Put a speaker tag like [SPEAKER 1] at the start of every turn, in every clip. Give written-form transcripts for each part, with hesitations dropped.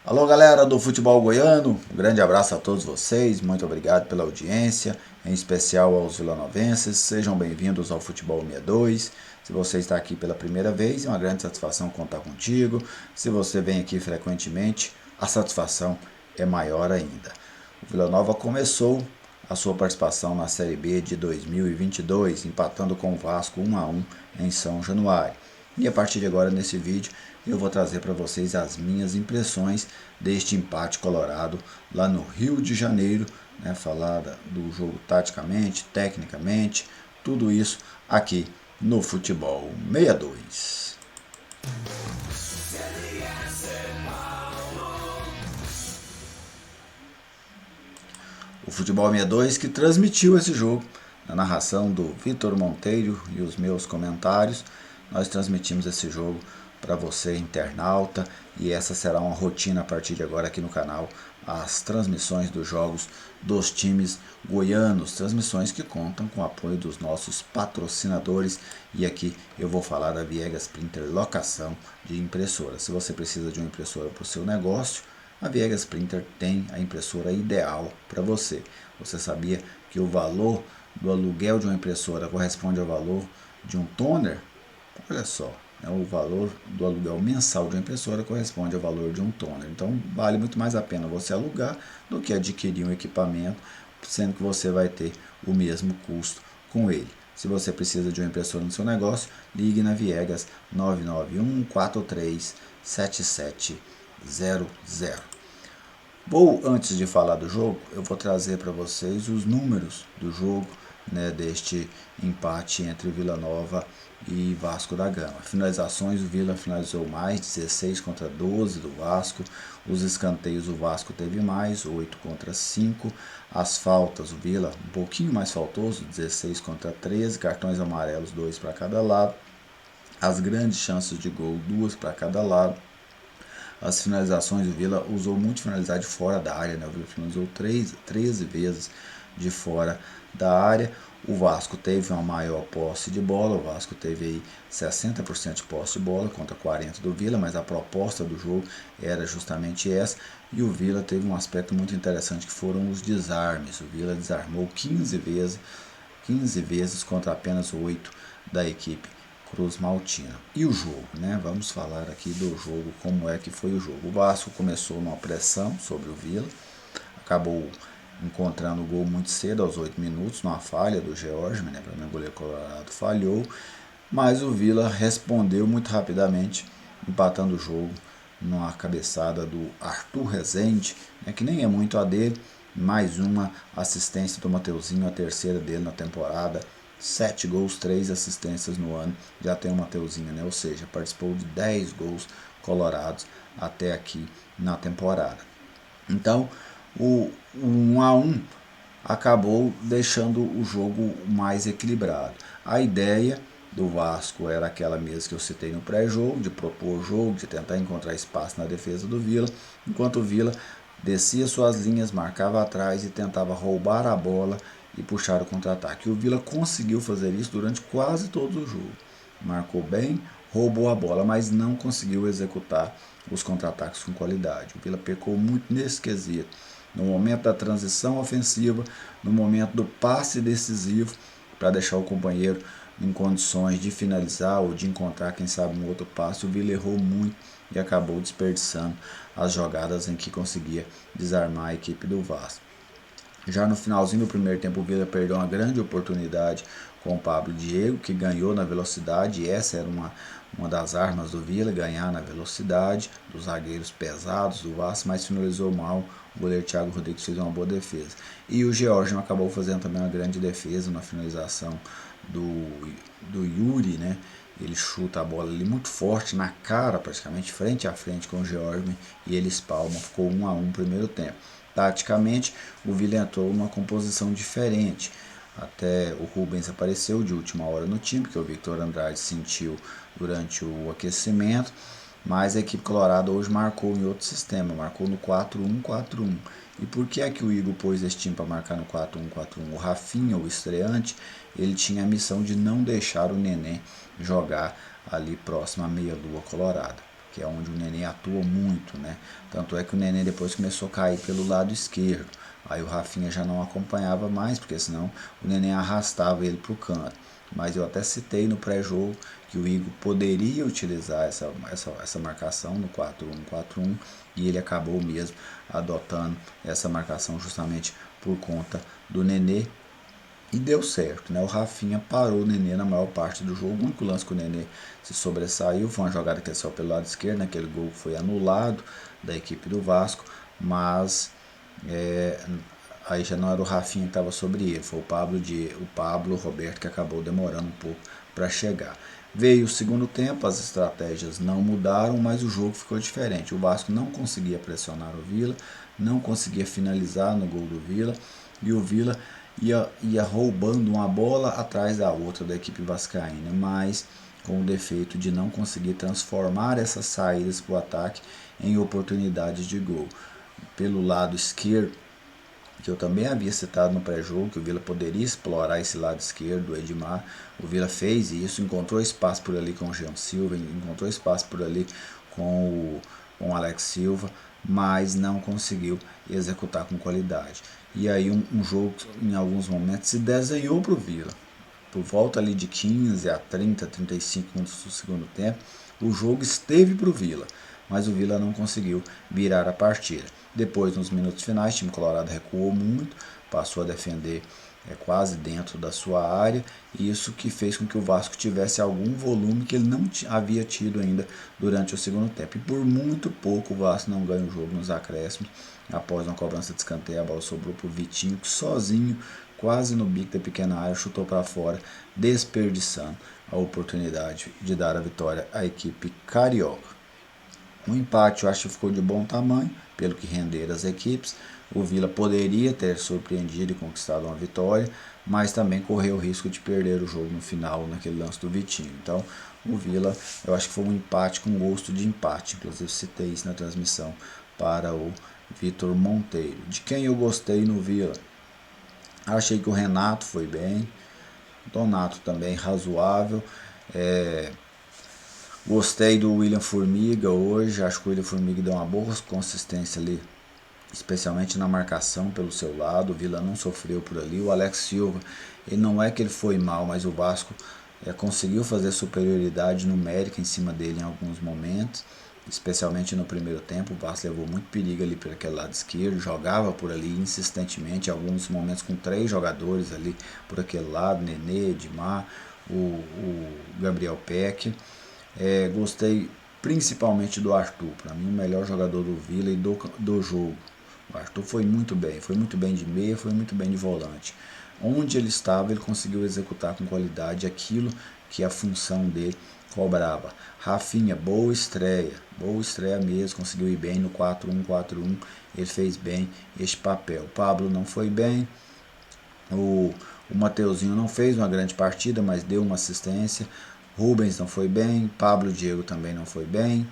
[SPEAKER 1] Alô galera do futebol goiano, um grande abraço a todos vocês, muito obrigado pela audiência, em especial aos vilanovenses, sejam bem-vindos ao Futebol 62. Se você está aqui pela primeira vez, é uma grande satisfação contar contigo. Se você vem aqui frequentemente, a satisfação é maior ainda. O Vila Nova começou a sua participação na Série B de 2022, empatando com o Vasco 1-1 em São Januário. E a partir de agora, nesse vídeo, eu vou trazer para vocês as minhas impressões deste empate colorado lá no Rio de Janeiro, né, falar do jogo taticamente, tecnicamente, tudo isso aqui no Futebol 62. O Futebol 62 que transmitiu esse jogo, na narração do Vitor Monteiro e os meus comentários, nós transmitimos esse jogo para você, internauta, e essa será uma rotina a partir de agora aqui no canal, as transmissões dos jogos dos times goianos, transmissões que contam com o apoio dos nossos patrocinadores, e aqui eu vou falar da Viegas Printer Locação de Impressora. Se você precisa de uma impressora para o seu negócio, a Viegas Printer tem a impressora ideal para você. Você sabia que o valor do aluguel de uma impressora corresponde ao valor de um toner? Olha só, o valor do aluguel mensal de uma impressora corresponde ao valor de um toner. Então vale muito mais a pena você alugar do que adquirir um equipamento, sendo que você vai ter o mesmo custo com ele. Se você precisa de uma impressora no seu negócio, ligue na Viegas 991 43 7700. Antes de falar do jogo, eu vou trazer para vocês os números do jogo, né, deste empate entre Vila Nova e Vasco da Gama. Finalizações, o Vila finalizou mais, 16 contra 12 do Vasco. Os escanteios, o Vasco teve mais, 8 contra 5. As faltas, o Vila um pouquinho mais faltoso, 16 contra 13. Cartões amarelos, 2 para cada lado. As grandes chances de gol, 2 para cada lado. As finalizações, o Vila usou muito finalizar de fora da área, né? O Vila finalizou 13 vezes de fora da área. O Vasco teve uma maior posse de bola, o Vasco teve aí 60% de posse de bola contra 40% do Vila, mas a proposta do jogo era justamente essa. E o Vila teve um aspecto muito interessante que foram os desarmes. O Vila desarmou 15 vezes contra apenas 8 da equipe Cruz Maltina. E o jogo, né? Vamos falar aqui do jogo, como é que foi o jogo. O Vasco começou numa pressão sobre o Vila, acabou encontrando o gol muito cedo, aos 8 minutos, numa falha do George, né? Para mim o goleiro colorado falhou, mas o Vila respondeu muito rapidamente, empatando o jogo numa cabeçada do Arthur Rezende, né? Que nem é muito a dele, mais uma assistência do Mateuzinho, a terceira dele na temporada. 7 gols, 3 assistências no ano, já tem o Mateuzinho, né? Ou seja, participou de 10 gols colorados até aqui na temporada. Então, o 1-1 acabou deixando o jogo mais equilibrado. A ideia do Vasco era aquela mesma que eu citei no pré-jogo, de propor o jogo, de tentar encontrar espaço na defesa do Vila, enquanto o Vila descia suas linhas, marcava atrás e tentava roubar a bola e puxar o contra-ataque. O Vila conseguiu fazer isso durante quase todo o jogo. Marcou bem, roubou a bola, mas não conseguiu executar os contra-ataques com qualidade. O Vila pecou muito nesse quesito. No momento da transição ofensiva, no momento do passe decisivo, para deixar o companheiro em condições de finalizar ou de encontrar, quem sabe, um outro passe, o Vila errou muito e acabou desperdiçando as jogadas em que conseguia desarmar a equipe do Vasco. Já no finalzinho do primeiro tempo, o Vila perdeu uma grande oportunidade com o Pablo Diego, que ganhou na velocidade, e essa era uma das armas do Vila, ganhar na velocidade, dos zagueiros pesados do Vasco, mas finalizou mal. O goleiro Thiago Rodrigues fez uma boa defesa. E o Georgian acabou fazendo também uma grande defesa na finalização do Yuri, né? Ele chuta a bola ali muito forte, na cara praticamente, frente a frente com o Georgian, e ele espalma, ficou 1-1 no primeiro tempo. Taticamente, o Vila entrou numa composição diferente. Até o Rubens apareceu de última hora no time, que o Victor Andrade sentiu durante o aquecimento, mas a equipe colorada hoje marcou em outro sistema, marcou no 4-1-4-1. E por que é que o Igor pôs esse time para marcar no 4-1-4-1? O Rafinha, o estreante, ele tinha a missão de não deixar o Nenê jogar ali próximo à meia-lua colorada. que é onde o Nenê atua muito, né? Tanto é que o Nenê depois começou a cair pelo lado esquerdo. Aí o Rafinha já não acompanhava mais, porque senão o Nenê arrastava ele para o canto. Mas eu até citei no pré-jogo que o Igor poderia utilizar essa marcação no 4-1-4-1 e ele acabou mesmo adotando essa marcação justamente por conta do Nenê. E deu certo, né? O Rafinha parou o Nenê na maior parte do jogo. O único lance que o Nenê se sobressaiu foi uma jogada que ele saiu pelo lado esquerdo, aquele gol foi anulado da equipe do Vasco, mas é, aí já não era o Rafinha que estava sobre ele, foi o Pablo Roberto que acabou demorando um pouco para chegar. Veio o segundo tempo, as estratégias não mudaram, mas o jogo ficou diferente. O Vasco não conseguia pressionar o Vila, não conseguia finalizar no gol do Vila, e o Vila ia roubando uma bola atrás da outra da equipe vascaína, mas com o defeito de não conseguir transformar essas saídas para o ataque em oportunidades de gol. Pelo lado esquerdo, que eu também havia citado no pré-jogo, que o Vila poderia explorar esse lado esquerdo do Edmar. O Vila fez isso, encontrou espaço por ali com o Jean Silva, encontrou espaço por ali com o Alex Silva, mas não conseguiu executar com qualidade. E aí um jogo, em alguns momentos, se desenhou para o Vila. Por volta ali de 15 a 30, 35 minutos do segundo tempo, o jogo esteve para o Vila, mas o Vila não conseguiu virar a partida. Depois, nos minutos finais, o time colorado recuou muito, passou a defender quase dentro da sua área, e isso que fez com que o Vasco tivesse algum volume que ele não havia tido ainda durante o segundo tempo. E por muito pouco o Vasco não ganha o jogo nos acréscimos. Após uma cobrança de escanteio, a bola sobrou para o Vitinho, que sozinho, quase no bico da pequena área, chutou para fora, desperdiçando a oportunidade de dar a vitória à equipe carioca. O empate eu acho que ficou de bom tamanho, pelo que renderam as equipes. O Vila poderia ter surpreendido e conquistado uma vitória, mas também correu o risco de perder o jogo no final, naquele lance do Vitinho. Então, o Vila, eu acho que foi um empate com gosto de empate. Inclusive, citei isso na transmissão para o Vitor Monteiro. De quem eu gostei no Vila? Achei que o Renato foi bem, Donato também razoável. Gostei do William Formiga hoje, acho que o William Formiga deu uma boa consistência ali, especialmente na marcação pelo seu lado. O Vila não sofreu por ali. O Alex Silva, ele não é que ele foi mal, mas o Vasco conseguiu fazer superioridade numérica em cima dele em alguns momentos, especialmente no primeiro tempo. O Vasco levou muito perigo ali por aquele lado esquerdo, jogava por ali insistentemente, em alguns momentos com 3 jogadores ali por aquele lado, Nenê, Edmar, o Gabriel Peck. Gostei principalmente do Arthur, para mim o melhor jogador do Vila e do jogo. O Arthur foi muito bem de meia, foi muito bem de volante. Onde ele estava, ele conseguiu executar com qualidade aquilo que a função dele cobrava. Rafinha, boa estreia mesmo, conseguiu ir bem no 4-1-4-1, ele fez bem este papel. O Pablo não foi bem, o Mateuzinho não fez uma grande partida, mas deu uma assistência. Rubens não foi bem, Pablo Diego também não foi bem,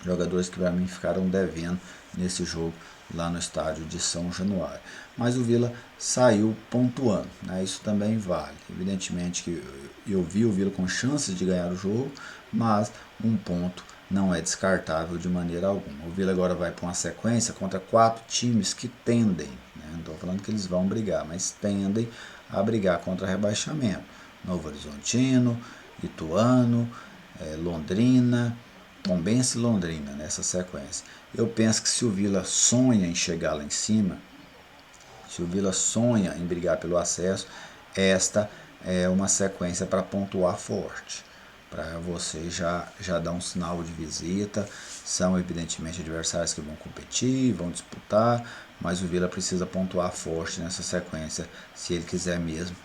[SPEAKER 1] jogadores que para mim ficaram devendo nesse jogo lá no estádio de São Januário. Mas o Vila saiu pontuando, né? Isso também vale. Evidentemente que eu vi o Vila com chances de ganhar o jogo, mas um ponto não é descartável de maneira alguma. O Vila agora vai para uma sequência contra 4 times que tendem, né? Não estou falando que eles vão brigar, mas tendem a brigar contra rebaixamento. Novo Horizontino, Ituano, Londrina, Tombense e Londrina nessa sequência. Eu penso que se o Vila sonha em chegar lá em cima, se o Vila sonha em brigar pelo acesso, esta é uma sequência para pontuar forte, para você já dar um sinal de visita. São evidentemente adversários que vão competir, vão disputar, mas o Vila precisa pontuar forte nessa sequência se ele quiser mesmo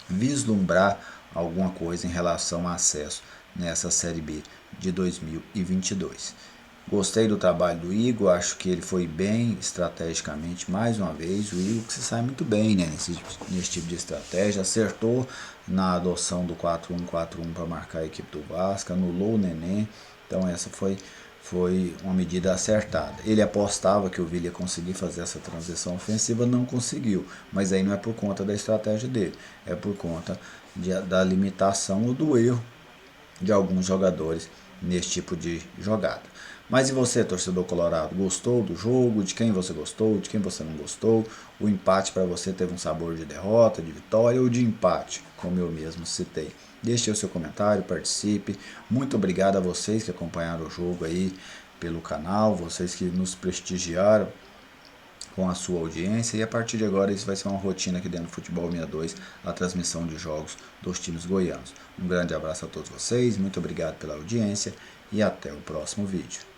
[SPEAKER 1] vislumbrar alguma coisa em relação ao acesso nessa Série B de 2022. Gostei do trabalho do Igor, acho que ele foi bem estrategicamente, mais uma vez. O Igor que se sai muito bem, né, nesse tipo de estratégia, acertou na adoção do 4-1-4-1 para marcar a equipe do Vasco, anulou o Nenê, então essa foi uma medida acertada. Ele apostava que o Vila ia conseguir fazer essa transição ofensiva, não conseguiu, mas aí não é por conta da estratégia dele, é por conta da limitação ou do erro de alguns jogadores nesse tipo de jogada. Mas e você, torcedor colorado, gostou do jogo? De quem você gostou? De quem você não gostou? O empate para você teve um sabor de derrota, de vitória ou de empate, como eu mesmo citei? Deixe o seu comentário, participe. Muito obrigado a vocês que acompanharam o jogo aí pelo canal, vocês que nos prestigiaram com a sua audiência, e a partir de agora isso vai ser uma rotina aqui dentro do Futebol 62, a transmissão de jogos dos times goianos. Um grande abraço a todos vocês, muito obrigado pela audiência e até o próximo vídeo.